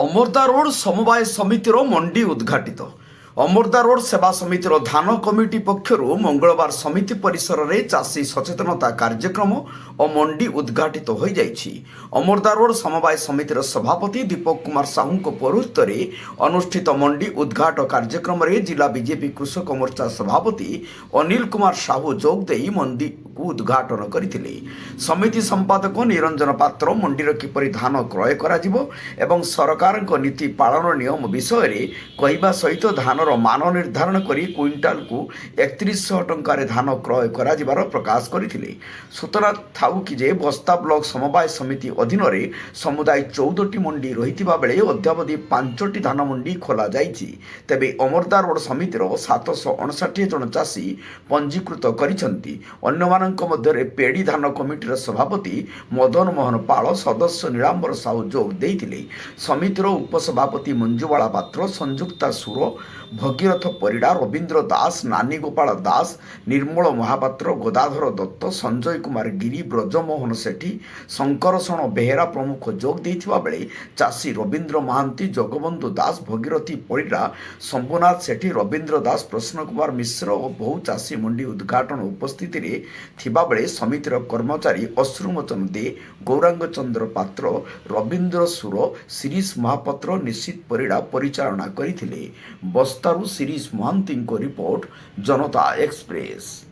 Amarda road ସମବାୟ ସମିତିର ମଣ୍ଡି ଉଦ୍ଘାଟିତ। ଅମର୍ଦା ରୋଡ ସେବା ସମିତିର ଧାନ କମିଟି ପକ୍ଷରୁ ମଙ୍ଗଳବାର ସମିତି ପରିସରରେ ଚାଷୀ ସଚେତନତା କାର୍ଯ୍ୟକ୍ରମ ଓ ମଣ୍ଡି ଉଦ୍ଘାଟିତ ହୋଇଯାଇଛି। ଅମର୍ଦା ରୋଡ ସମବାୟ ସମିତିର ସଭାପତି ଦୀପକ କୁମାର ସାହୁଙ୍କ ପୌରୋହିତ୍ୟରେ ଅନୁଷ୍ଠିତ ମଣ୍ଡି ଉଦ୍ଘାଟ କାର୍ଯ୍ୟକ୍ରମରେ ଜିଲ୍ଲା ବିଜେପି କୃଷକ ମୋର୍ଚ୍ଚା ସଭାପତି ଅନିଲ କୁମାର ସାହୁ ଯୋଗ ଦେଇ ମଣ୍ଡିକୁ ଉଦ୍ଘାଟନ କରିଥିଲେ। ସମିତି ସମ୍ପାଦକ ନିରଞ୍ଜନ ପାତ୍ର ମଣ୍ଡିରେ କିପରି ଧାନ କ୍ରୟ କରାଯିବ ଏବଂ ସରକାରଙ୍କ ନୀତି ପାଳନ ନିୟମ ବିଷୟରେ କହିବା ସହିତ ଧାନର ମାନ ନିର୍ଦ୍ଧାରଣ କରି କ୍ୱିଣ୍ଟାଲକୁ 3100 ଟଙ୍କାରେ ଧାନ କ୍ରୟ କରାଯିବାର ପ୍ରକାଶ କରିଥିଲେ। ସୂଚନା ଥାଉକି ଯେ ବସ୍ତା ବ୍ଲକ ସମବାୟ ସମିତି ଅଧୀନରେ ସମୁଦାୟ 14ଟି ମଣ୍ଡି ରହିଥିବା ବେଳେ ଅଦ୍ୟାବଧି 5ଟି ଧାନ ମଣ୍ଡି ଖୋଲାଯାଇଛି। ତେବେ ଅମର୍ଦା ରୋଡ ସମିତିର 759 ଜଣ ଚାଷୀ ପଞ୍ଜୀକୃତ କରିଛନ୍ତି। ଅନ୍ୟମାନଙ୍କ ମଧ୍ୟରେ ପେଡ଼ି ଧାନ କମିଟିର ସଭାପତି ମଦନ ମୋହନ ପାଳ, ସଦସ୍ୟ ନୀଳାମ୍ବର ସାହୁ ଯୋଗ ଦେଇଥିଲେ। ସମିତିର ଉପସଭାପତି ମଞ୍ଜୁବାଳା ପାତ୍ର, ସଂଯୁକ୍ତା ସୁର, ଭଗୀରଥ ପରିଡ଼ା, ରବୀନ୍ଦ୍ର ଦାସ, ନାନୀ ଗୋପାଳ ଦାସ, ନିର୍ମଳ ମହାପାତ୍ର, ଗଦାଧର ଦତ୍ତ, ସଞ୍ଜୟ କୁମାର ଗିରି, ବ୍ରଜମୋହନ ସେଠୀ, ଶଙ୍କରଷଣ ବେହେରା ପ୍ରମୁଖ ଯୋଗ ଦେଇଥିବା ବେଳେ ଚାଷୀ ରବୀନ୍ଦ୍ର ମହାନ୍ତି, ଜଗବନ୍ଧୁ ଦାସ, ଭଗୀରଥୀ ପରିଡ଼ା, ଶମ୍ଭୁନାଥ ସେଠୀ, ରବୀନ୍ଦ୍ର ଦାସ, ପ୍ରସନ୍ନ କୁମାର ମିଶ୍ର ଓ ବହୁ ଚାଷୀ ମଣ୍ଡି ଉଦ୍ଘାଟନ ଉପସ୍ଥିତିରେ ଥିବାବେଳେ ସମିତିର କର୍ମଚାରୀ ଅଶ୍ରୁମୋଚନ ଦେ, ଗୌରାଙ୍ଗ ଚନ୍ଦ୍ର ପାତ୍ର, ରବୀନ୍ଦ୍ର ସୁର, ଶିରୀଷ ମହାପାତ୍ର, ନିଶ୍ଚିତ ପରିଡ଼ା ପରିଚାଳନା କରିଥିଲେ। ବସ୍ତାରୁ ଶିରୀଷ ମହାନ୍ତିଙ୍କ ରିପୋର୍ଟ, ଜନତା ଏକ୍ସପ୍ରେସ।